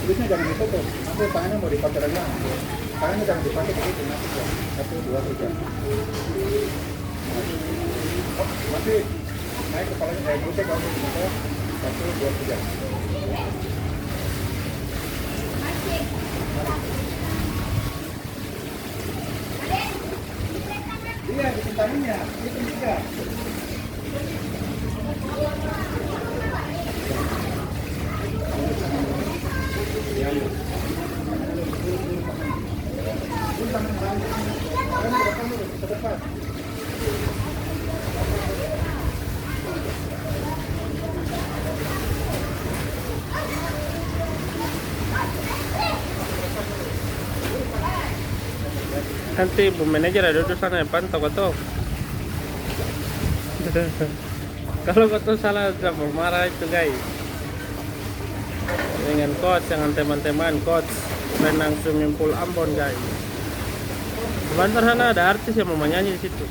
Kulitnya jangan ditutup, nanti tangannya mau dipakai lagi. Tangannya jangan dipakai begitu, nanti ya. Satu, dua, tiga. Oh, nanti naik kepalanya kayak gitu, kamu bisa. Satu, dua, tiga. Iya, bikin tangannya, itu tiga. Nanti Bu Manajer ada di sana ya, pantau kau. Kalau kau salah drama marah itu guys. Dengan coach dengan teman-teman coach renang swimming pool Ambon guys. Sebentar sana ada artis yang mau menyanyi di situ.